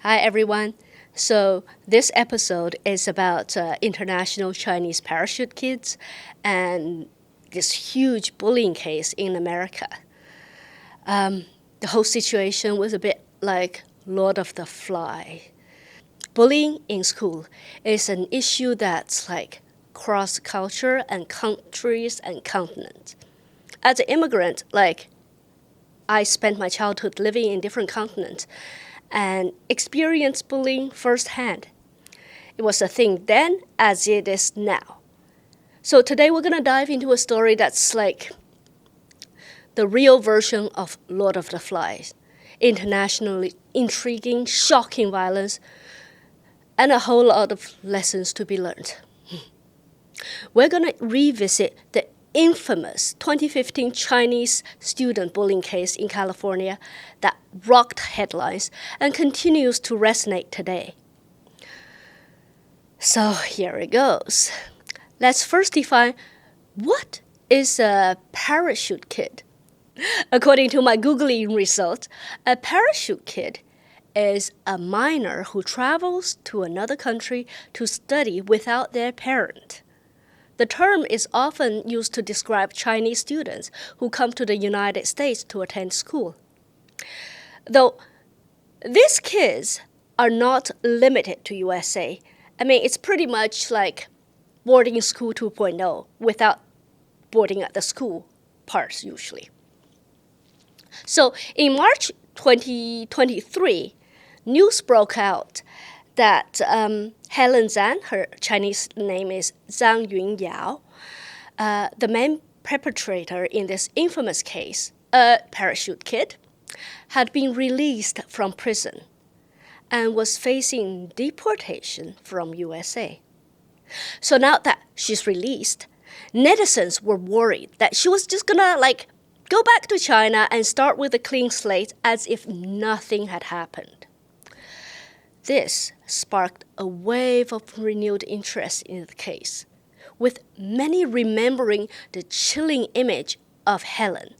Hi, everyone. So, this episode is about international Chinese parachute kids and this huge bullying case in America. The whole situation was a bit like Lord of the Fly. Bullying in school is an issue that's like cross culture and countries and continents. As an immigrant, I spent my childhood living in different continents and experienced bullying firsthand. It was a thing then as it is now. So today we're going to dive into a story that's like the real version of Lord of the Flies. Internationally intriguing, shocking violence, and a whole lot of lessons to be learned. We're going to revisit the infamous 2015 Chinese student bullying case in California that rocked headlines and continues to resonate today. So here it goes. Let's first define what is a parachute kid. According to my Googling result, a parachute kid is a minor who travels to another country to study without their parent. The term is often used to describe Chinese students who come to the United States to attend school. Though these kids are not limited to USA. It's pretty much like boarding school 2.0 without boarding at the school parts usually. So in March 2023, news broke out that Helen Zhang, her Chinese name is Zhang Yunyao, the main perpetrator in this infamous case, a parachute kid, had been released from prison and was facing deportation from USA. So now that she's released, netizens were worried that she was just gonna go back to China and start with a clean slate as if nothing had happened. This sparked a wave of renewed interest in the case, with many remembering the chilling image of Helen.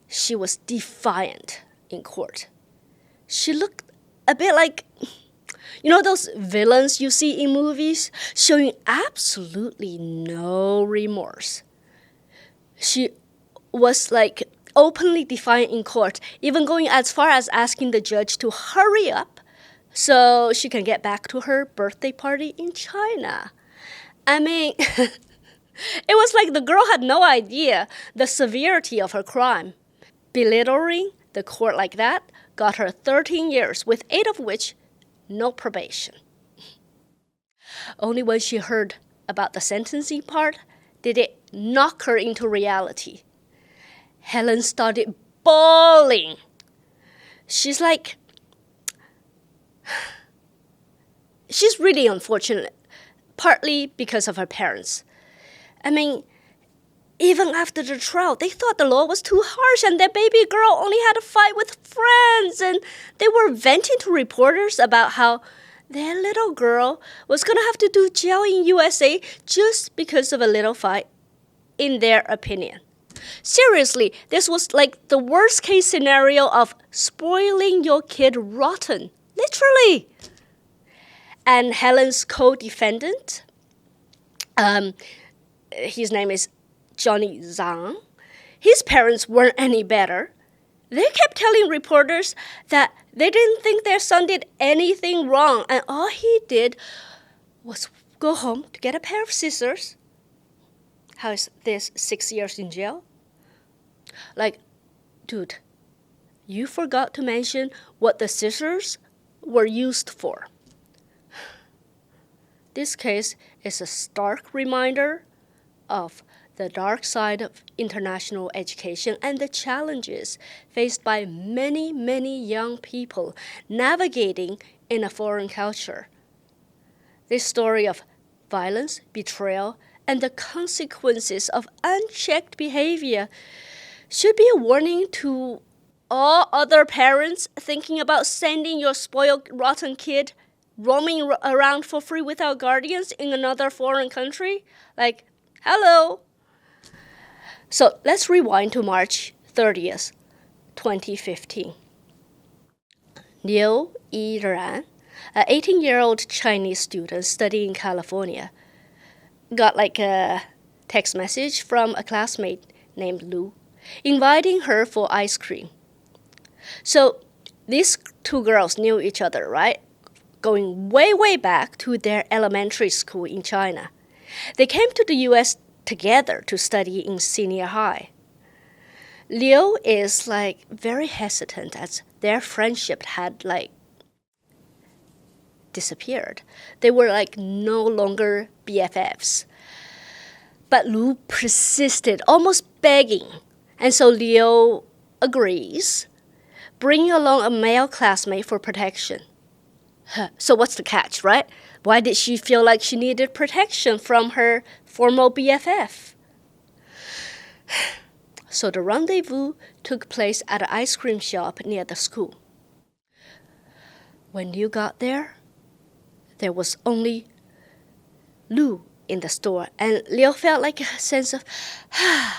She was defiant in court. She looked a bit like, those villains you see in movies, showing absolutely no remorse. She was openly defiant in court, even going as far as asking the judge to hurry up so she can get back to her birthday party in China. It was like the girl had no idea the severity of her crime. Belittling the court like that got her 13 years, with 8 of which no probation. Only when she heard about the sentencing part did it knock her into reality. Helen started bawling. She's really unfortunate, partly because of her parents. Even after the trial, they thought the law was too harsh and their baby girl only had a fight with friends, and they were venting to reporters about how their little girl was going to have to do jail in USA just because of a little fight, in their opinion. Seriously, this was like the worst case scenario of spoiling your kid rotten, literally. And Helen's co-defendant, his name is Johnny Zhang, his parents weren't any better. They kept telling reporters that they didn't think their son did anything wrong, and all he did was go home to get a pair of scissors. How is this 6 years in jail? Dude, you forgot to mention what the scissors were used for. This case is a stark reminder of the dark side of international education and the challenges faced by many, many young people navigating in a foreign culture. This story of violence, betrayal, and the consequences of unchecked behavior should be a warning to all other parents thinking about sending your spoiled, rotten kid roaming around for free without guardians in another foreign country. Hello. So let's rewind to March 30th, 2015. Liu Yiran, an 18-year-old Chinese student studying in California, got like a text message from a classmate named Lu, inviting her for ice cream. So these two girls knew each other, right? Going way, way back to their elementary school in China. They came to the US together to study in senior high. Liu is like very hesitant as their friendship had like disappeared. They were like no longer BFFs. But Lu persisted, almost begging. And so Liu agrees, bringing along a male classmate for protection. So what's the catch, right? Why did she feel like she needed protection from her former BFF? So the rendezvous took place at an ice cream shop near the school. When Liu got there was only Lu in the store, and Liu felt like a sense of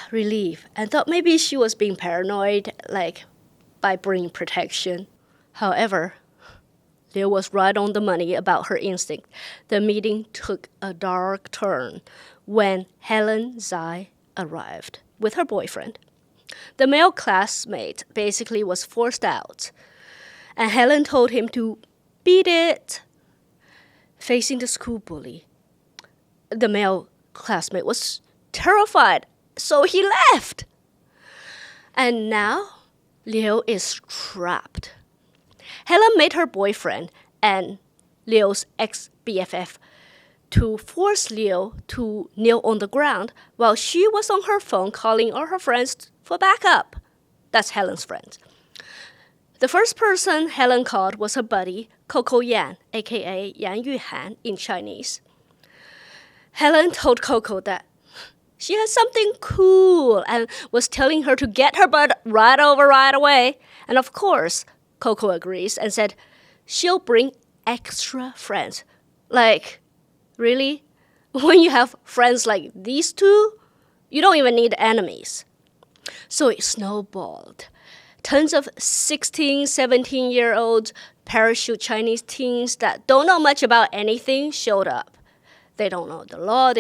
relief and thought maybe she was being paranoid, like by bringing protection. However, Liu was right on the money about her instinct. The meeting took a dark turn when Helen Zhai arrived with her boyfriend. The male classmate basically was forced out, and Helen told him to beat it. Facing the school bully, the male classmate was terrified, so he left. And now Liu is trapped. Helen made her boyfriend and Liu's ex-BFF to force Liu to kneel on the ground while she was on her phone calling all her friends for backup. That's Helen's friends. The first person Helen called was her buddy, Coco Yan, aka Yan Yuhan in Chinese. Helen told Coco that she had something cool and was telling her to get her butt right over right away. And of course, Coco agrees and said she'll bring extra friends. Like, really? When you have friends like these two, you don't even need enemies. So it snowballed. Tons of 16, 17-year-old parachute Chinese teens that don't know much about anything showed up. They don't know the law,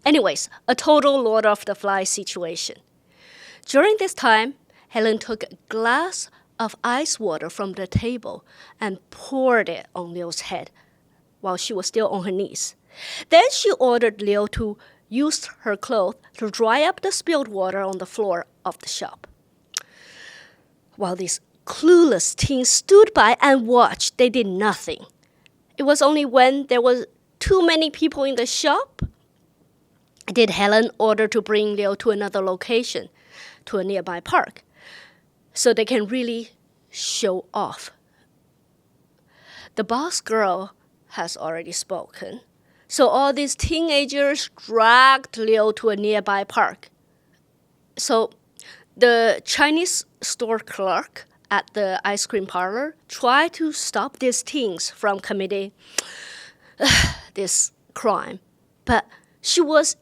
Anyways, a total Lord of the Flies situation. During this time, Helen took a glass of ice water from the table and poured it on Liu's head while she was still on her knees. Then she ordered Liu to use her clothes to dry up the spilled water on the floor of the shop. While these clueless teens stood by and watched, they did nothing. It was only when there was too many people in the shop did Helen order to bring Liu to another location, to a nearby park, so they can really show off. The boss girl has already spoken, so all these teenagers dragged Liu to a nearby park. So the Chinese store clerk at the ice cream parlor tried to stop these teens from committing this crime. But she was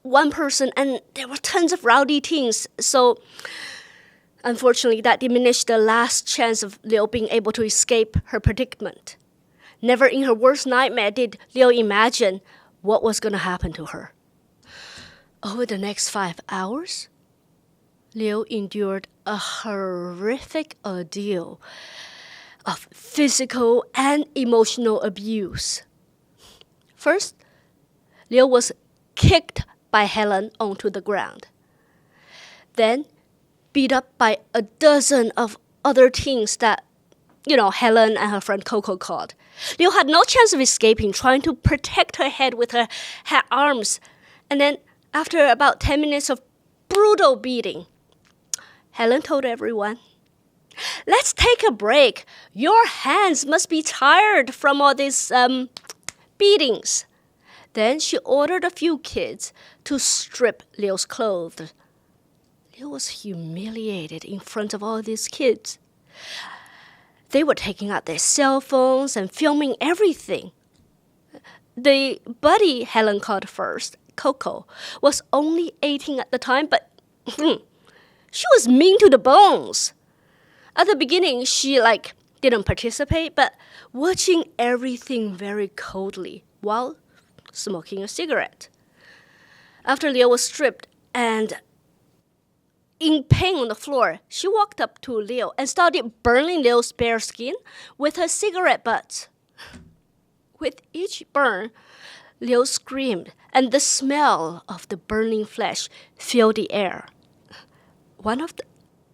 one person and there were tons of rowdy teens. So unfortunately, that diminished the last chance of Liu being able to escape her predicament. Never in her worst nightmare did Liu imagine what was going to happen to her. Over the next 5 hours, Liu endured a horrific ordeal of physical and emotional abuse. First, Liu was kicked by Helen onto the ground. Then, beat up by a dozen of other teens that, Helen and her friend Coco called. Liu had no chance of escaping, trying to protect her head with her arms. And then, after about 10 minutes of brutal beating, Helen told everyone, "Let's take a break. Your hands must be tired from all these beatings." Then she ordered a few kids to strip Liu's clothes. Liu was humiliated in front of all these kids. They were taking out their cell phones and filming everything. The buddy Helen called first, Coco, was only 18 at the time, but she was mean to the bones. At the beginning, she didn't participate, but watching everything very coldly while smoking a cigarette. After Liu was stripped and in pain on the floor, she walked up to Liu and started burning Liu's bare skin with her cigarette butt. With each burn, Liu screamed, and the smell of the burning flesh filled the air. One of the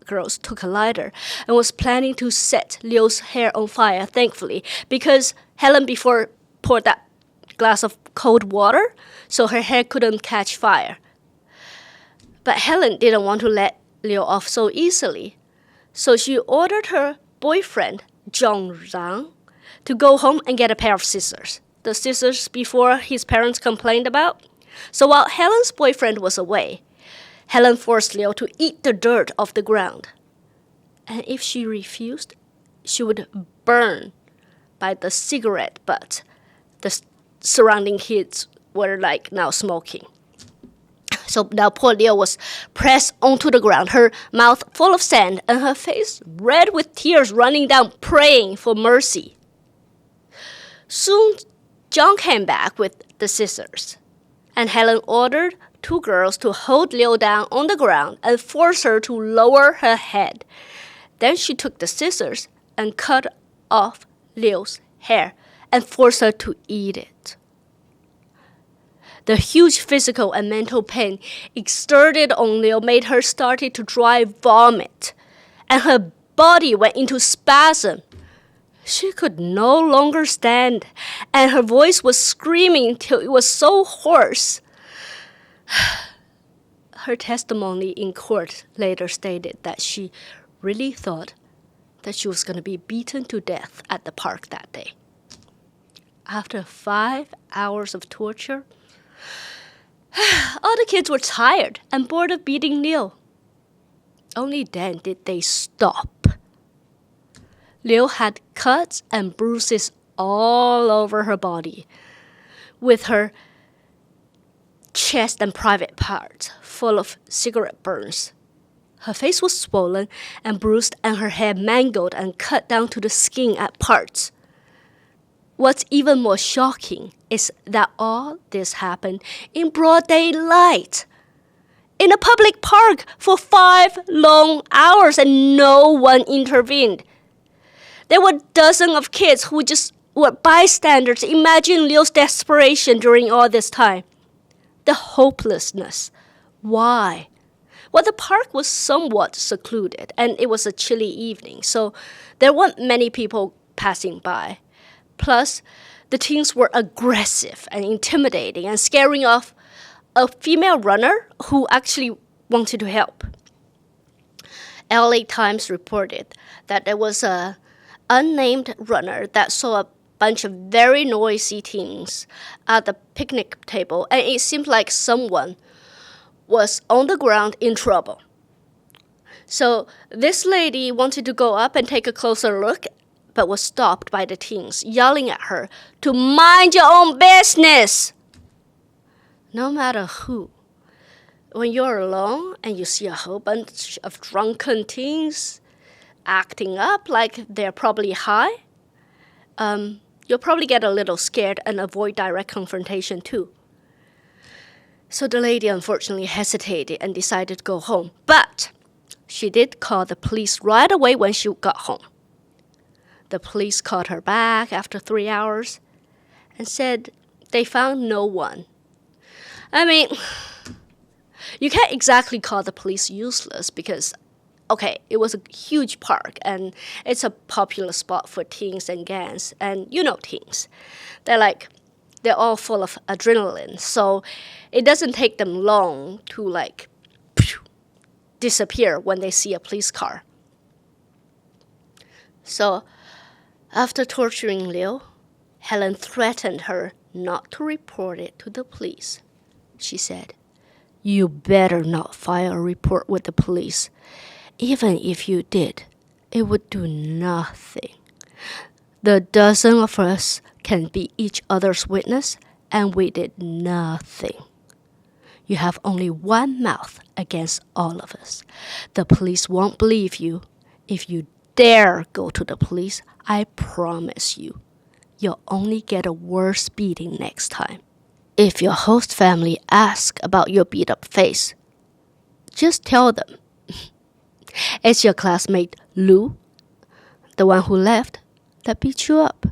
girls took a lighter and was planning to set Liu's hair on fire, thankfully, because Helen before poured that glass of cold water, so her hair couldn't catch fire. But Helen didn't want to let Liu off so easily, so she ordered her boyfriend, Zhang, to go home and get a pair of scissors. The scissors before his parents complained about. So while Helen's boyfriend was away, Helen forced Liu to eat the dirt off the ground. And if she refused, she would burn by the cigarette butt the surrounding kids were now smoking. So now poor Liu was pressed onto the ground, her mouth full of sand and her face red with tears running down, praying for mercy. Soon, Zhang came back with the scissors, and Helen ordered 2 girls to hold Liu down on the ground and force her to lower her head. Then she took the scissors and cut off Liu's hair and forced her to eat it. The huge physical and mental pain exerted on Liu made her start to dry vomit, and her body went into spasm. She could no longer stand, and her voice was screaming till it was so hoarse. Her testimony in court later stated that she really thought that she was going to be beaten to death at the park that day. After 5 hours of torture, all the kids were tired and bored of beating Liu. Only then did they stop. Liu had cuts and bruises all over her body, with her chest and private parts full of cigarette burns. Her face was swollen and bruised, and her hair mangled and cut down to the skin at parts. What's even more shocking is that all this happened in broad daylight, in a public park for 5 long hours, and no one intervened. There were dozens of kids who just were bystanders. Imagine Liu's desperation during all this time. The hopelessness. Why? Well, the park was somewhat secluded, and it was a chilly evening, so there weren't many people passing by. Plus, the teens were aggressive and intimidating and scaring off a female runner who actually wanted to help. LA Times reported that there was a unnamed runner that saw a bunch of very noisy teens at the picnic table, and it seemed like someone was on the ground in trouble. So this lady wanted to go up and take a closer look, but was stopped by the teens, yelling at her to mind your own business. No matter who, when you're alone and you see a whole bunch of drunken teens acting up like they're probably high, you'll probably get a little scared and avoid direct confrontation too. So the lady unfortunately hesitated and decided to go home. But she did call the police right away when she got home. The police called her back after 3 hours and said they found no one. I mean, you can't exactly call the police useless because, okay, it was a huge park and it's a popular spot for teens and gangs. And you know teens. They're all full of adrenaline. So it doesn't take them long to disappear when they see a police car. So after torturing Liu, Helen threatened her not to report it to the police. She said, "You better not file a report with the police. Even if you did, it would do nothing. The dozen of us can be each other's witness, and we did nothing. You have only one mouth against all of us. The police won't believe you if you dare go to the police, I promise you'll only get a worse beating next time. If your host family asks about your beat-up face, just tell them it's your classmate Lu, the one who left, that beat you up.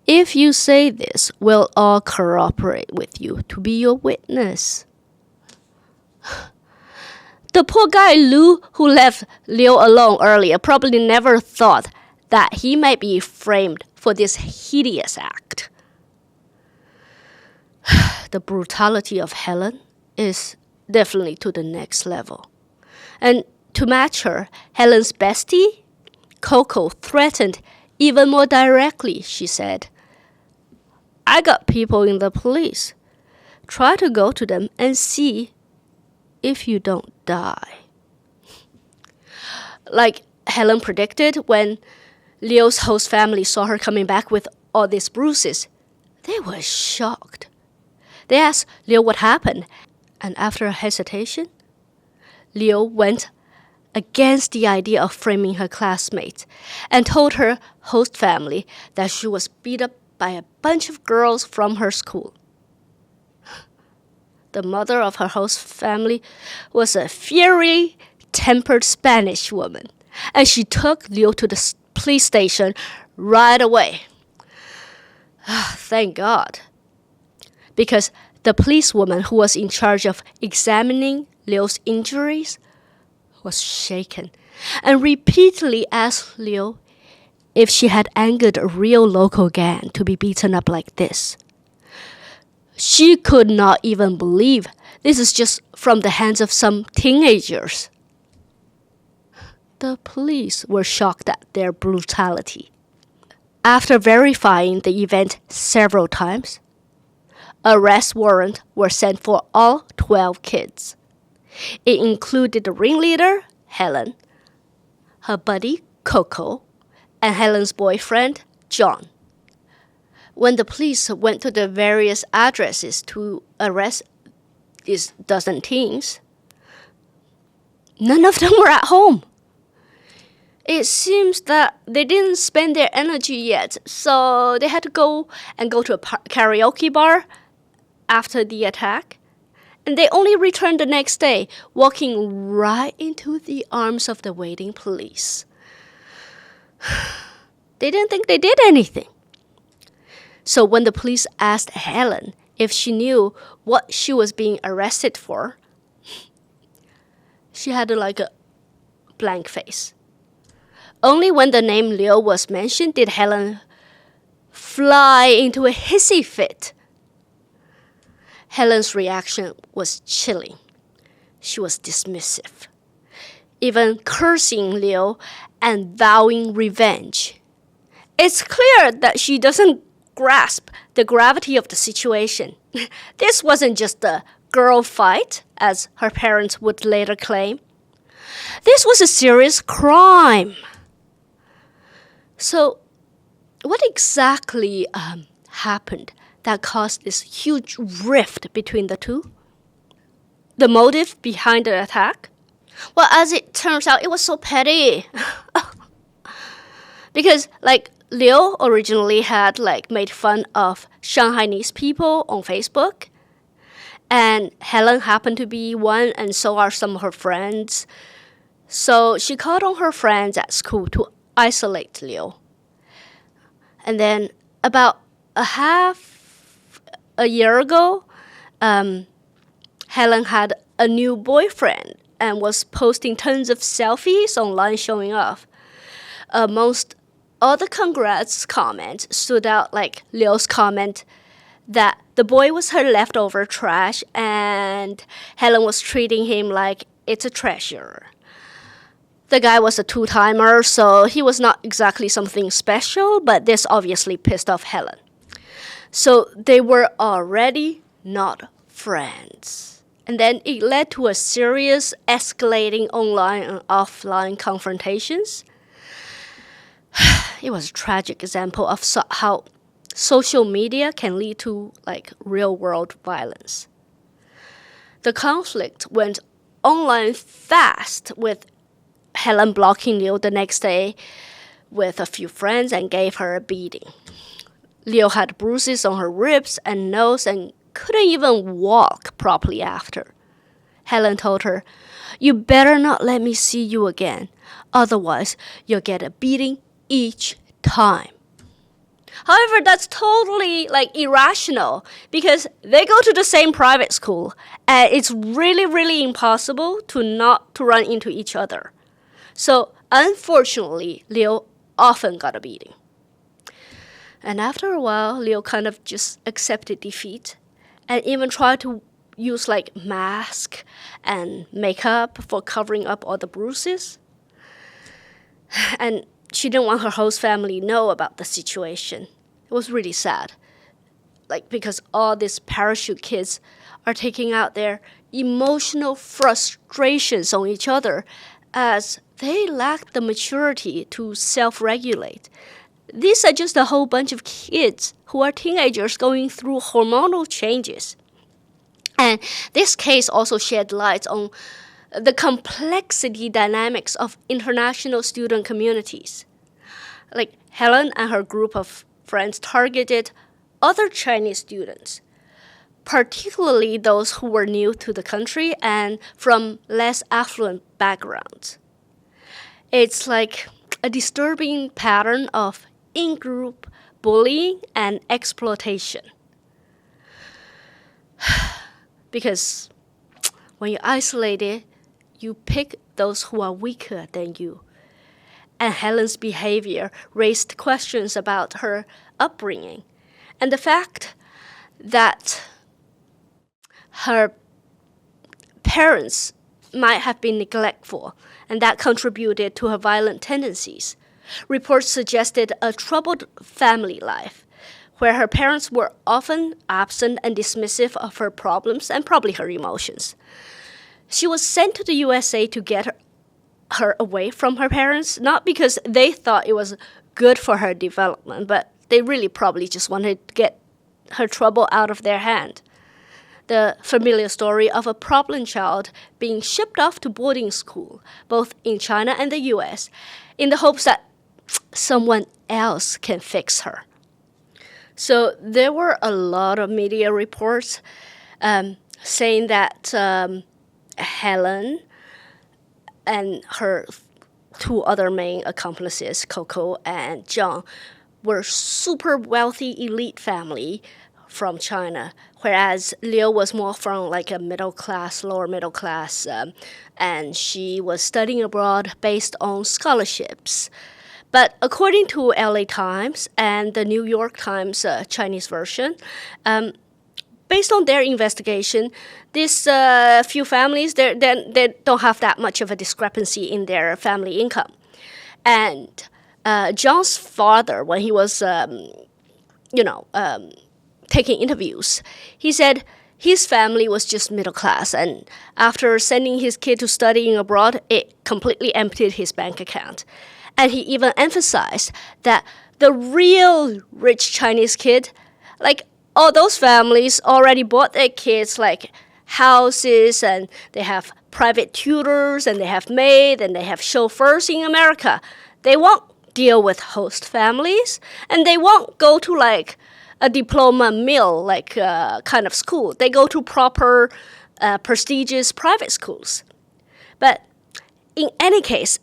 If you say this, we'll all cooperate with you to be your witness. The poor guy Lu who left Liu alone earlier probably never thought that he might be framed for this hideous act. The brutality of Helen is definitely to the next level. And to match her, Helen's bestie, Coco, threatened even more directly. She said, I got people in the police. Try to go to them and see if you don't die. Like Helen predicted, when Liu's host family saw her coming back with all these bruises, they were shocked. They asked Liu what happened, and after a hesitation, Liu went against the idea of framing her classmates and told her host family that she was beat up by a bunch of girls from her school. The mother of her host family was a fiery, tempered Spanish woman, and she took Liu to the police station right away. Thank God. Because the policewoman who was in charge of examining Liu's injuries was shaken and repeatedly asked Liu if she had angered a real local gang to be beaten up like this. She could not even believe this is just from the hands of some teenagers. The police were shocked at their brutality. After verifying the event several times, arrest warrants were sent for all 12 kids. It included the ringleader, Helen, her buddy, Coco, and Helen's boyfriend, Zhang. When the police went to the various addresses to arrest these dozen teens, none of them were at home. It seems that they didn't spend their energy yet, so they had to go to a karaoke bar after the attack. And they only returned the next day, walking right into the arms of the waiting police. They didn't think they did anything. So when the police asked Helen if she knew what she was being arrested for, she had like a blank face. Only when the name Liu was mentioned did Helen fly into a hissy fit. Helen's reaction was chilling. She was dismissive, even cursing Liu and vowing revenge. It's clear that she doesn't grasp the gravity of the situation. This wasn't just a girl fight, as her parents would later claim. This was a serious crime. So, what exactly happened that caused this huge rift between the two? The motive behind the attack? Well, as it turns out, it was so petty. Because, Liu originally had, made fun of Shanghainese people on Facebook. And Helen happened to be one, and so are some of her friends. So she called on her friends at school to isolate Liu. And then about a year ago, Helen had a new boyfriend and was posting tons of selfies online showing off. Amongst all the congrats comments stood out Liu's comment that the boy was her leftover trash and Helen was treating him like it's a treasure. The guy was a two-timer, so he was not exactly something special, but this obviously pissed off Helen. So they were already not friends. And then it led to a serious escalating online and offline confrontations. It was a tragic example of how social media can lead to real-world violence. The conflict went online fast with Helen blocking Liu the next day with a few friends and gave her a beating. Liu had bruises on her ribs and nose and couldn't even walk properly after. Helen told her, "You better not let me see you again. Otherwise, you'll get a beating each time." However, that's totally irrational because they go to the same private school and it's really, really impossible not to run into each other. So unfortunately, Liu often got a beating. And after a while, Liu kind of just accepted defeat and even tried to use mask and makeup for covering up all the bruises. And she didn't want her host family to know about the situation. It was really sad. Because all these parachute kids are taking out their emotional frustrations on each other as they lack the maturity to self-regulate. These are just a whole bunch of kids who are teenagers going through hormonal changes. And this case also shed light on the complexity dynamics of international student communities. Helen and her group of friends targeted other Chinese students, particularly those who were new to the country and from less affluent backgrounds. It's like a disturbing pattern of in-group bullying and exploitation. Because when you're isolated, you pick those who are weaker than you. And Helen's behavior raised questions about her upbringing and the fact that her parents might have been neglectful, and that contributed to her violent tendencies. Reports suggested a troubled family life, where her parents were often absent and dismissive of her problems and probably her emotions. She was sent to the USA to get her away from her parents, not because they thought it was good for her development, but they really probably just wanted to get her trouble out of their hand. The familiar story of a problem child being shipped off to boarding school, both in China and the US, in the hopes that someone else can fix her. So there were a lot of media reports saying that Helen and her two other main accomplices, Coco and Zhang, were super wealthy elite family from China, whereas Liu was more from a lower middle class, and she was studying abroad based on scholarships. But according to LA Times and the New York Times Chinese version, based on their investigation, these few families, they don't have that much of a discrepancy in their family income. And John's father, when he was, taking interviews, he said his family was just middle class, and after sending his kid to studying abroad, it completely emptied his bank account. And he even emphasized that the real rich Chinese kid, all those families already bought their kids houses, and they have private tutors, and they have maids, and they have chauffeurs in America. They won't deal with host families, and they won't go to a diploma mill kind of school. They go to proper prestigious private schools. But in any case,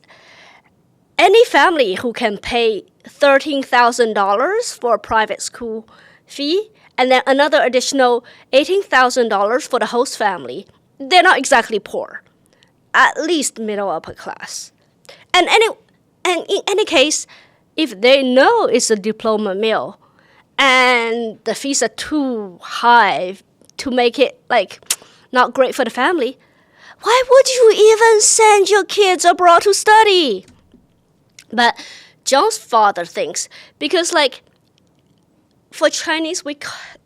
any family who can pay $13,000 for a private school fee and then another additional $18,000 for the host family, they're not exactly poor, at least middle upper class. And in any case, if they know it's a diploma mill and the fees are too high to make it not great for the family, why would you even send your kids abroad to study? But John's father thinks because for Chinese, we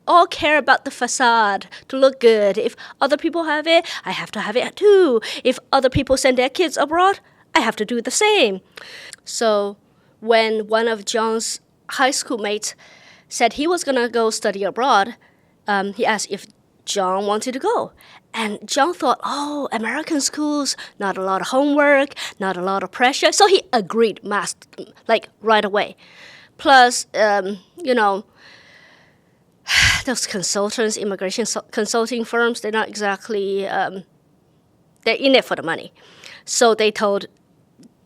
all care about the facade to look good. If other people have it, I have to have it too. If other people send their kids abroad, I have to do the same. So when one of John's high school mates said he was going to go study abroad, he asked if Zhang wanted to go. And Zhang thought, oh, American schools, not a lot of homework, not a lot of pressure. So he agreed right away. Plus, those consultants, immigration consulting firms, they're not exactly, they're in it for the money. So they told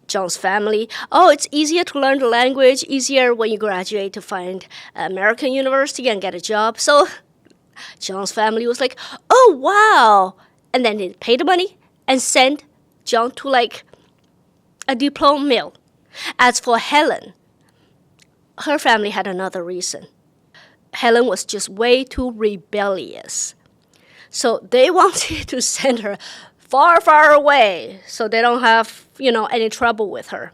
Zhang's family, oh, it's easier to learn the language, easier when you graduate to find an American university and get a job. So Zhang's family was like, oh, wow. And then they paid the money and sent Zhang to a diploma mill. As for Helen, her family had another reason. Helen was just way too rebellious. So they wanted to send her far, far away so they don't have, any trouble with her.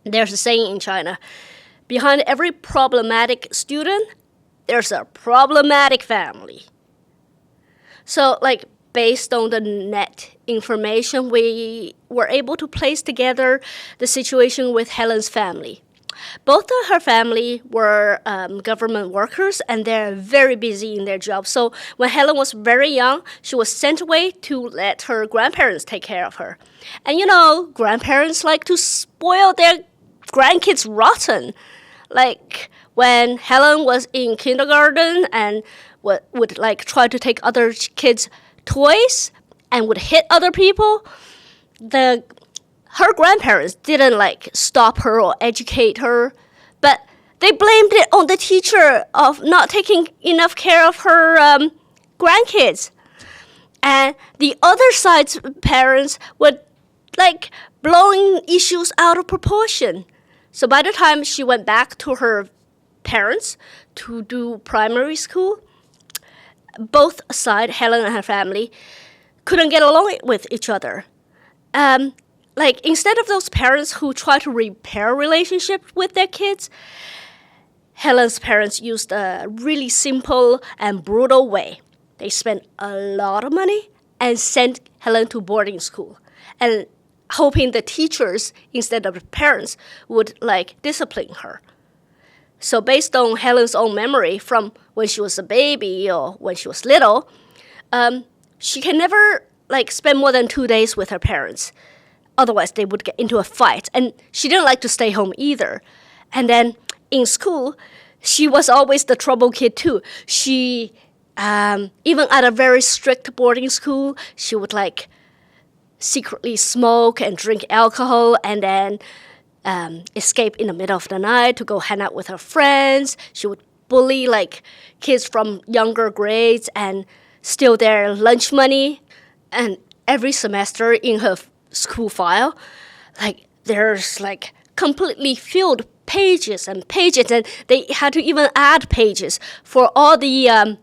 There's a saying in China, behind every problematic student, there's a problematic family. So, based on the net information, we were able to place together the situation with Helen's family. Both of her family were government workers, and they're very busy in their job. So when Helen was very young, she was sent away to let her grandparents take care of her. And grandparents like to spoil their grandkids rotten. When Helen was in kindergarten and would try to take other kids' toys and would hit other people, her grandparents didn't stop her or educate her, but they blamed it on the teacher of not taking enough care of her grandkids. And the other side's parents were blowing issues out of proportion. So by the time she went back to her parents to do primary school, both sides, Helen and her family, couldn't get along with each other. Instead of those parents who try to repair relationships with their kids, Helen's parents used a really simple and brutal way. They spent a lot of money and sent Helen to boarding school, and hoping the teachers, instead of the parents, would discipline her. So based on Helen's own memory from when she was a baby or when she was little, she can never spend more than 2 days with her parents. Otherwise, they would get into a fight. And she didn't like to stay home either. And then in school, she was always the trouble kid too. She, even at a very strict boarding school, she would secretly smoke and drink alcohol and then escape in the middle of the night to go hang out with her friends. She would bully kids from younger grades and steal their lunch money. And every semester in her school file, there's completely filled pages and pages, and they had to even add pages for all the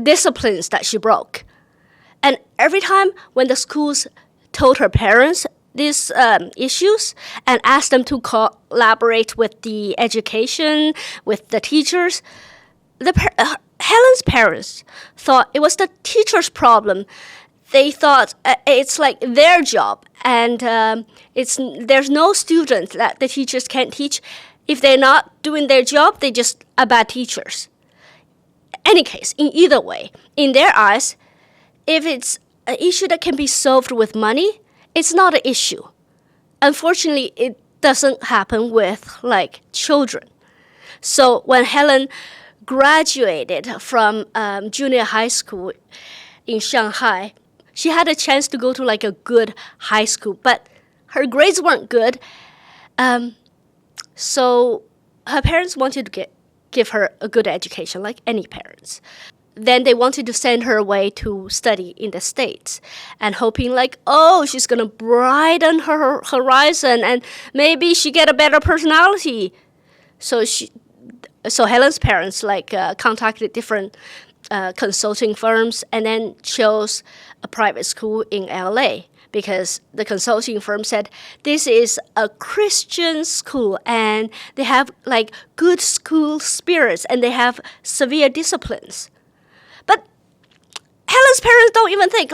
disciplines that she broke. And every time when the schools told her parents these issues and asked them to collaborate with the education, with the teachers, Helen's parents thought it was the teacher's problem. They thought it's their job, and there's no student that the teachers can't teach. If they're not doing their job, they just are bad teachers. Any case, in either way, in their eyes, if it's an issue that can be solved with money, it's not an issue. Unfortunately, it doesn't happen with children. So when Helen graduated from junior high school in Shanghai, she had a chance to go to a good high school, but her grades weren't good. So her parents wanted to give her a good education, like any parents. Then they wanted to send her away to study in the States and hoping she's going to brighten her horizon and maybe she get a better personality. So Helen's parents contacted different consulting firms and then chose a private school in LA because the consulting firm said this is a Christian school and they have good school spirits and they have severe disciplines. But Helen's parents don't even think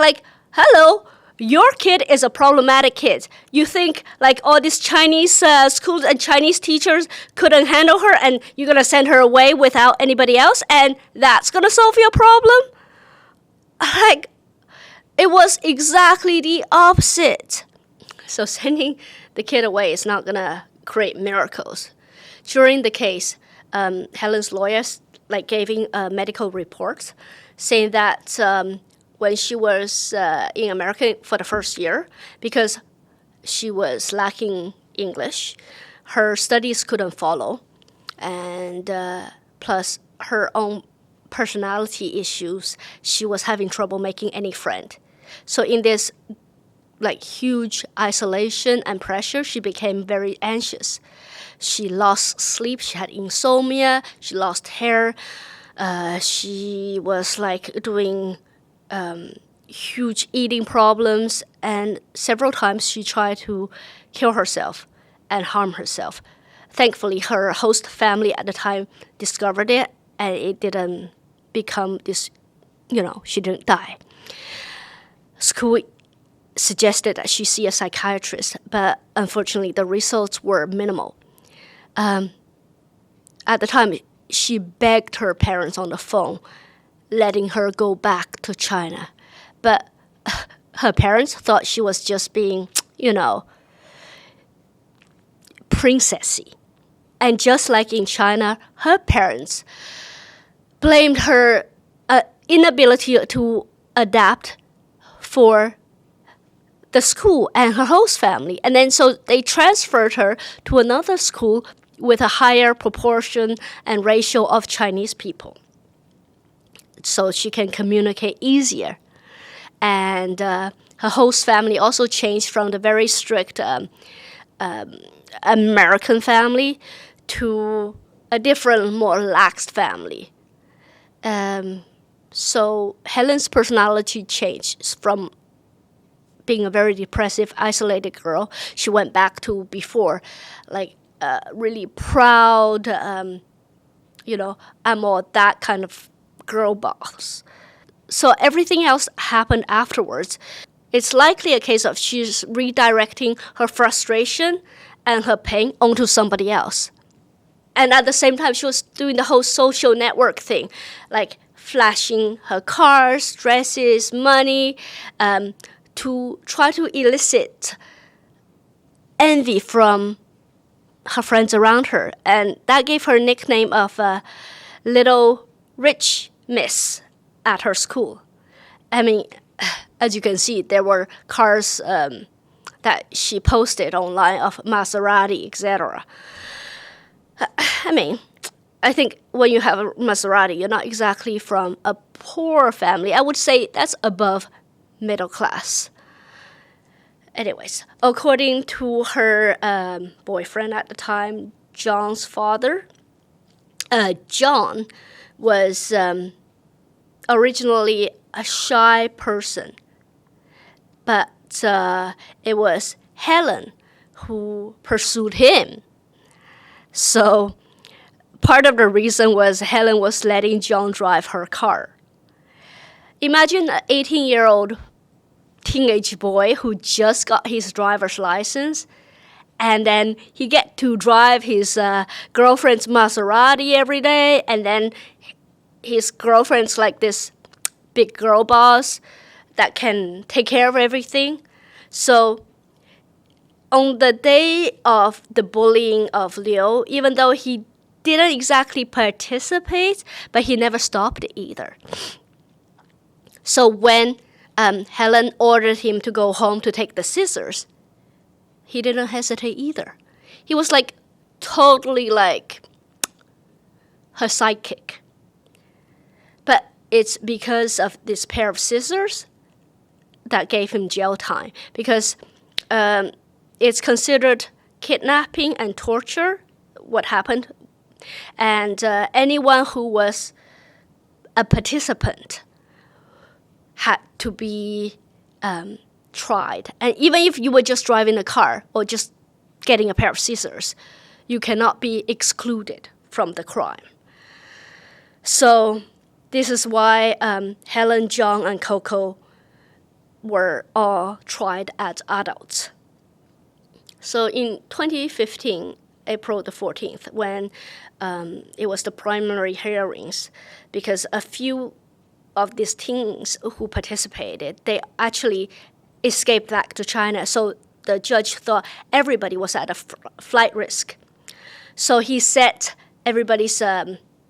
hello, your kid is a problematic kid. You think all these Chinese schools and Chinese teachers couldn't handle her and you're going to send her away without anybody else and that's going to solve your problem? Like, it was exactly the opposite. So sending the kid away is not going to create miracles. During the case, Helen's lawyers giving medical reports saying that when she was in America for the first year, because she was lacking English, her studies couldn't follow, and plus her own personality issues, she was having trouble making any friend. So in this huge isolation and pressure, she became very anxious. She lost sleep, she had insomnia, she lost hair, she was doing huge eating problems, and several times she tried to kill herself and harm herself. Thankfully, her host family at the time discovered it, and it didn't become this, she didn't die. School suggested that she see a psychiatrist, but unfortunately the results were minimal. At the time, she begged her parents on the phone, letting her go back to China. But her parents thought she was just being, princessy. And just like in China, her parents blamed her inability to adapt for the school and her host family. And then so they transferred her to another school with a higher proportion and ratio of Chinese people, so she can communicate easier. And her host family also changed from the very strict American family to a different, more lax family. So Helen's personality changed from being a very depressive, isolated girl. She went back to before, really proud, I'm all that kind of girl boss. So everything else happened afterwards. It's likely a case of she's redirecting her frustration and her pain onto somebody else. And at the same time, she was doing the whole social network thing, flashing her cars, dresses, money, to try to elicit envy from her friends around her. And that gave her a nickname of Little Rich Miss at her school. I mean, as you can see, there were cars that she posted online of Maserati, etc. I mean, I think when you have a Maserati, you're not exactly from a poor family. I would say that's above middle class. Anyways, according to her boyfriend at the time, John's father, John was originally a shy person, but it was Helen who pursued him. So part of the reason was Helen was letting John drive her car. Imagine an 18-year-old teenage boy who just got his driver's license, and then he get to drive his girlfriend's Maserati every day, and then his girlfriend's this big girl boss that can take care of everything. So on the day of the bullying of Liu, even though he didn't exactly participate, but he never stopped either. So when Helen ordered him to go home to take the scissors, he didn't hesitate either. He was totally her sidekick. But it's because of this pair of scissors that gave him jail time, because it's considered kidnapping and torture, what happened. And anyone who was a participant had to be tried. And even if you were just driving a car or just getting a pair of scissors, you cannot be excluded from the crime. So this is why Helen, Zhang, and Coco were all tried as adults. So in 2015, April the 14th, when it was the primary hearings, because a few of these teens who participated, they actually escaped back to China. So the judge thought everybody was at a flight risk. So he set everybody's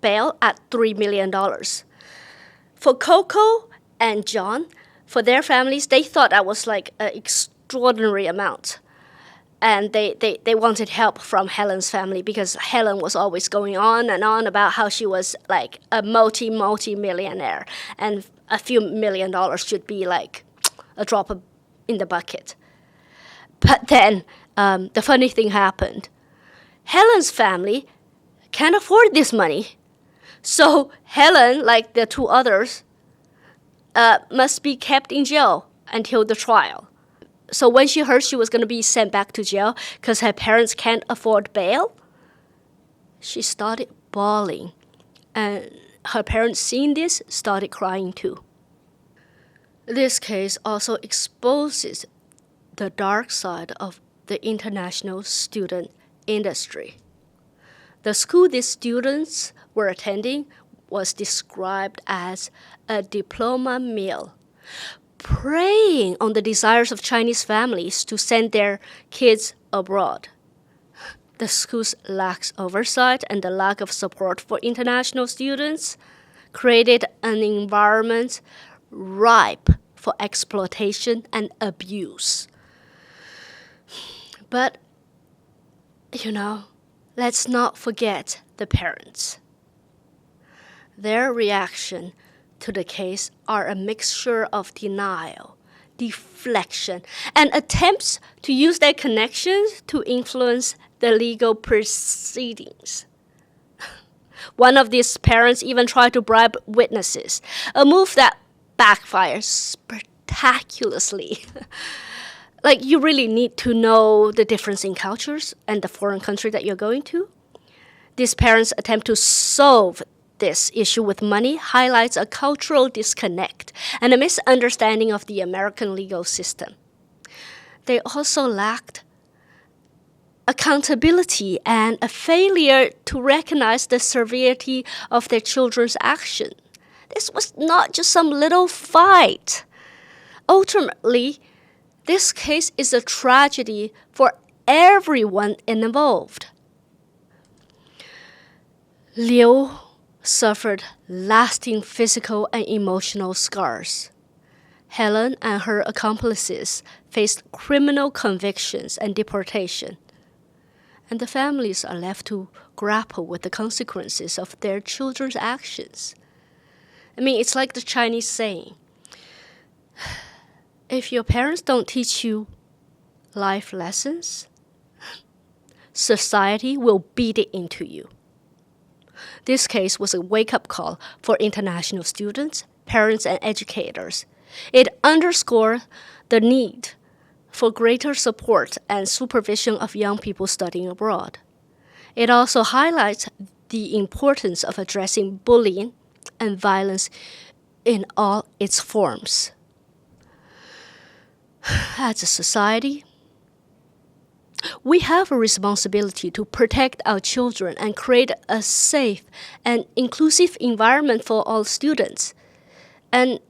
bail at $3 million. For Coco and John, for their families, they thought that was like an extraordinary amount. And they wanted help from Helen's family because Helen was always going on and on about how she was like a multi-millionaire. And a few $1 million should be like a drop in the bucket. But then the funny thing happened. Helen's family can't afford this money. So Helen, like the two others, must be kept in jail until the trial. So when she heard she was going to be sent back to jail because her parents can't afford bail, she started bawling. And her parents, seeing this, started crying too. This case also exposes the dark side of the international student industry. The school these students were attending was described as a diploma mill, preying on the desires of Chinese families to send their kids abroad. The school's lax oversight and the lack of support for international students created an environment ripe for exploitation and abuse. But, let's not forget the parents. Their reaction to the case are a mixture of denial, deflection, and attempts to use their connections to influence the legal proceedings. One of these parents even tried to bribe witnesses, a move that backfires spectacularly. Like, you really need to know the difference in cultures and the foreign country that you're going to. These parents' attempt to solve this issue with money highlights a cultural disconnect and a misunderstanding of the American legal system. They also lacked accountability and a failure to recognize the severity of their children's action. This was not just some little fight. Ultimately, this case is a tragedy for everyone involved. Liu suffered lasting physical and emotional scars. Helen and her accomplices faced criminal convictions and deportation. And the families are left to grapple with the consequences of their children's actions. I mean, it's like the Chinese saying, if your parents don't teach you life lessons, society will beat it into you. This case was a wake-up call for international students, parents, and educators. It underscored the need for greater support and supervision of young people studying abroad. It also highlights the importance of addressing bullying and violence in all its forms. As a society, we have a responsibility to protect our children and create a safe and inclusive environment for all students. And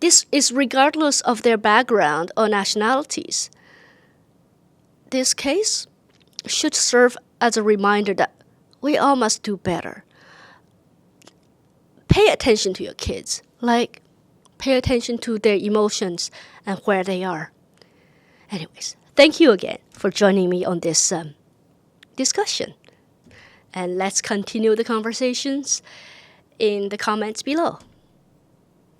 this is regardless of their background or nationalities. This case should serve as a reminder that we all must do better. Pay attention to your kids, pay attention to their emotions and where they are. Anyways, thank you again for joining me on this discussion. And let's continue the conversations in the comments below.